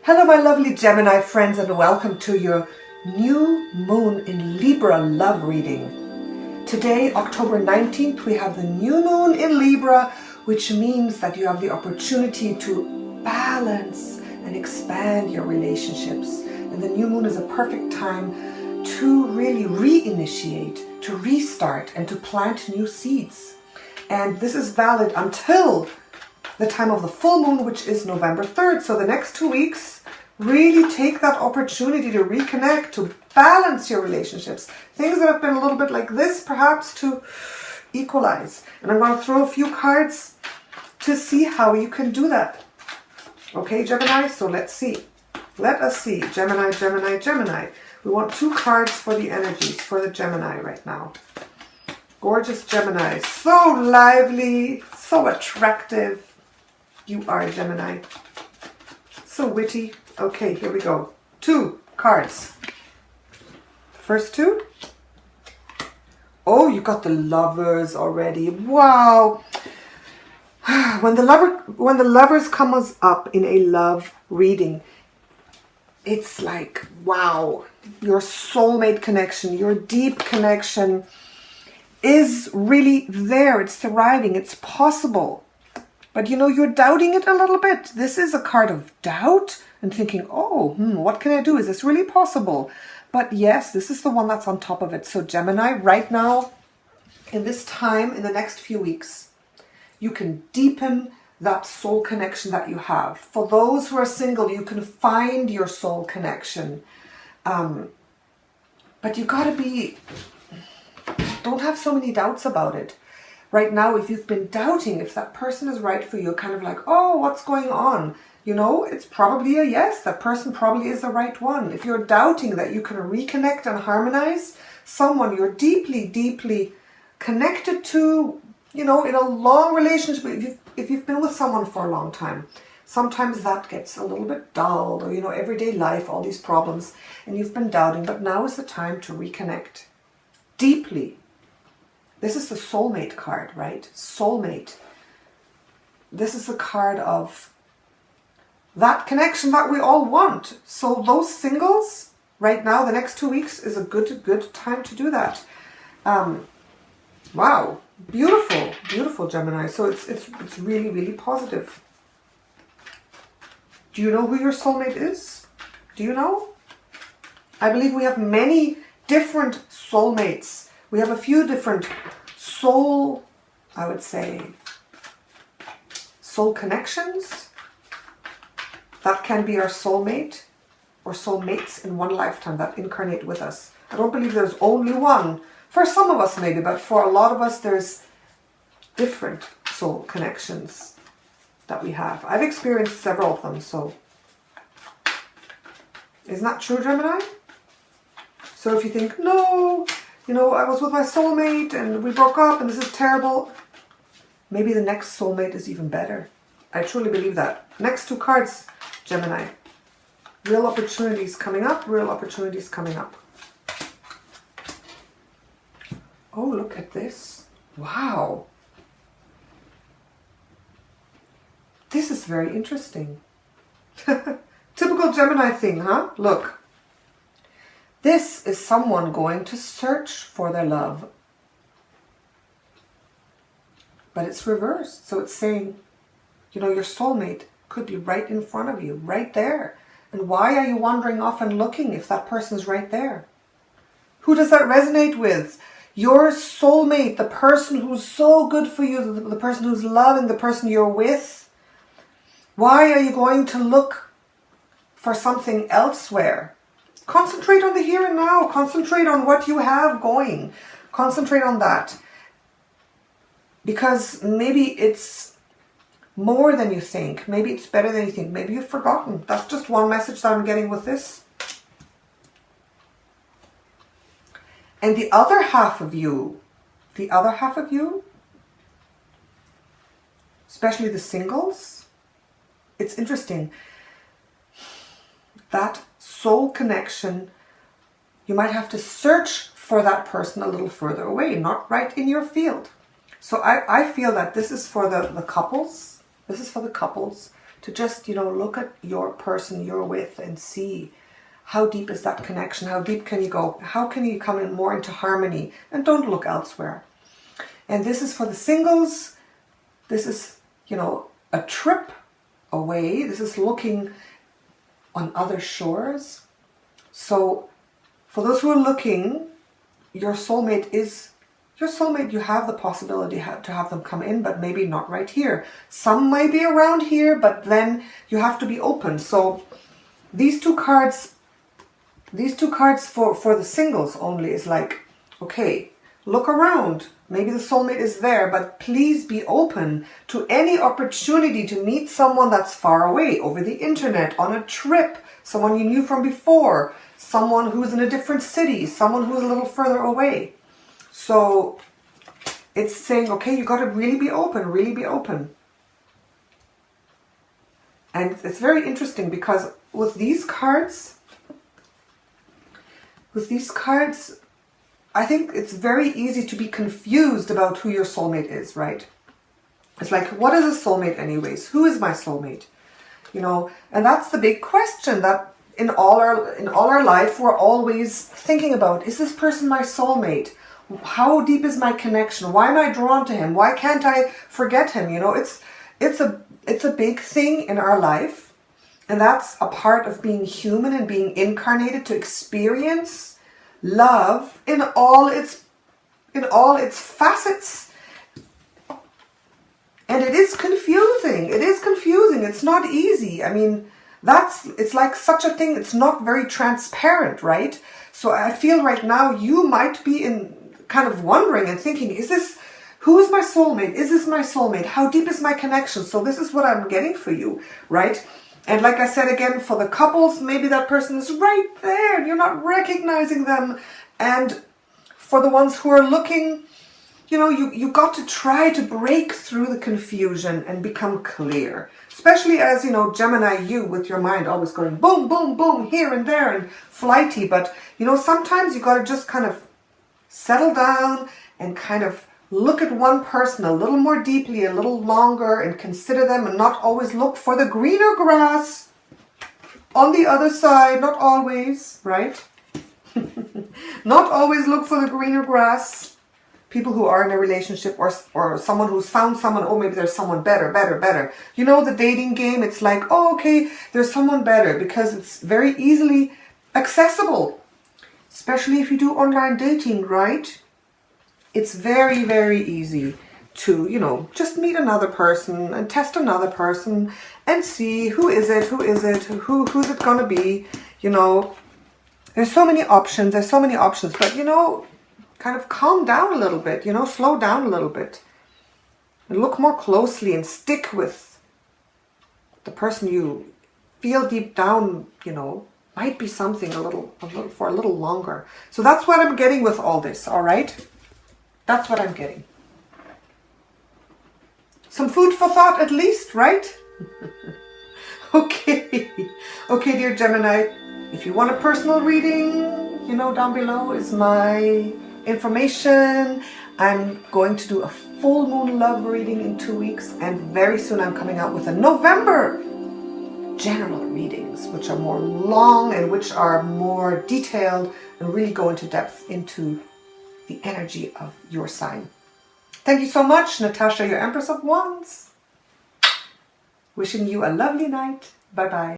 Hello my lovely Gemini friends, and welcome to your new moon in Libra love reading. Today, October 19th, we have the new moon in Libra, which means that you have the opportunity to balance and expand your relationships. And the new moon is a perfect time to really reinitiate, to restart, and to plant new seeds. And this is valid until the time of the full moon, which is November 3rd. So the next 2 weeks, really take that opportunity to reconnect, to balance your relationships. Things that have been a little bit like this, perhaps to equalize. And I'm going to throw a few cards to see how you can do that. Okay, Gemini, so let's see. Let us see. Gemini, Gemini, Gemini. We want 2 cards for the energies for the Gemini right now. Gorgeous Gemini. So lively, so attractive. You are Gemini. So witty. Okay, here we go. 2 cards. First 2. Oh, you got the Lovers already. Wow. When the Lovers comes up in a love reading, it's like, wow, your soulmate connection, your deep connection is really there. It's thriving. It's possible. But you know, you're doubting it a little bit. This is a card of doubt and thinking, oh, what can I do? Is this really possible? But yes, this is the one that's on top of it. So Gemini, right now, in this time, in the next few weeks, you can deepen that soul connection that you have. For those who are single, you can find your soul connection. But you gotta don't have so many doubts about it. Right now, if you've been doubting if that person is right for you, kind of like, oh, what's going on? You know, it's probably a yes. That person probably is the right one. If you're doubting that you can reconnect and harmonize someone you're deeply, deeply connected to, you know, in a long relationship, if you've been with someone for a long time, sometimes that gets a little bit dulled, or, you know, everyday life, all these problems, and you've been doubting, but now is the time to reconnect deeply. This is the soulmate card, right? Soulmate. This is the card of that connection that we all want. So those singles, right now, the next 2 weeks is a good time to do that. Wow. Beautiful, beautiful Gemini. So it's really, really positive. Do you know who your soulmate is? Do you know? I believe we have many different soulmates. We have a few different soul connections. That can be our soulmate or soulmates in one lifetime that incarnate with us. I don't believe there's only one. For some of us maybe, but for a lot of us there's different soul connections that we have. I've experienced several of them, so. Isn't that true, Gemini? So if you think, no, you know, I was with my soulmate and we broke up and this is terrible, maybe the next soulmate is even better. I truly believe that. Next 2 cards, Gemini. Real opportunities coming up, real opportunities coming up. Oh, look at this. Wow. This is very interesting. Typical Gemini thing, huh? Look. This is someone going to search for their love. But it's reversed. So it's saying, you know, your soulmate could be right in front of you, right there. And why are you wandering off and looking if that person's right there? Who does that resonate with? Your soulmate, the person who's so good for you, the person who's loving, the person you're with. Why are you going to look for something elsewhere? Concentrate on the here and now. Concentrate on what you have going. Concentrate on that. Because maybe it's more than you think. Maybe it's better than you think. Maybe you've forgotten. That's just one message that I'm getting with this. And the other half of you, especially the singles, it's interesting. That soul connection, you might have to search for that person a little further away, not right in your field. So I feel that this is for the couples. This is for the couples to just, look at your person you're with and see how deep is that connection, how deep can you go, how can you come in more into harmony, and don't look elsewhere. And this is for the singles. This is, a trip away. This is looking on other shores. So for those who are looking, your soulmate, you have the possibility to have them come in, but maybe not right here. Some might be around here, but then you have to be open. So these two cards for the singles only is like, okay, look around. Maybe the soulmate is there, but please be open to any opportunity to meet someone that's far away, over the internet, on a trip, someone you knew from before, someone who's in a different city, someone who's a little further away. So it's saying, okay, you got to really be open, really be open. And it's very interesting because with these cards, I think it's very easy to be confused about who your soulmate is, right? It's like, what is a soulmate anyways? Who is my soulmate? And that's the big question that in all our life we're always thinking about. Is this person my soulmate? How deep is my connection? Why am I drawn to him? Why can't I forget him? It's a big thing in our life, and that's a part of being human and being incarnated to experience love in all its facets. And it is confusing. It's not easy. I mean, it's like such a thing. It's not very transparent, right? So I feel right now you might be kind of wondering and thinking, who is my soulmate? Is this my soulmate? How deep is my connection? So this is what I'm getting for you, right? And like I said again, for the couples, maybe that person is right there and you're not recognizing them. And for the ones who are looking, you got to try to break through the confusion and become clear. Especially as, Gemini, you with your mind always going boom, boom, boom, here and there and flighty. But, sometimes you got to just kind of settle down and kind of look at one person a little more deeply, a little longer, and consider them, and not always look for the greener grass on the other side. Not always, right? Not always look for the greener grass. People who are in a relationship or someone who's found someone, oh, maybe there's someone better. The dating game, it's like, oh, okay, there's someone better, because it's very easily accessible, especially if you do online dating, right? It's very, very easy to, just meet another person and test another person and see who's it going to be, There's so many options, but, kind of calm down a little bit, slow down a little bit. And look more closely and stick with the person you feel deep down, might be something for a little longer. So that's what I'm getting with all this, all right? That's what I'm getting. Some food for thought at least, right? Okay, dear Gemini, if you want a personal reading, down below is my information. I'm going to do a full moon love reading in 2 weeks, and very soon I'm coming out with a November general readings, which are more long and which are more detailed and really go into depth into the energy of your sign. Thank you so much, Natasha, your Empress of Wands. Wishing you a lovely night. Bye-bye.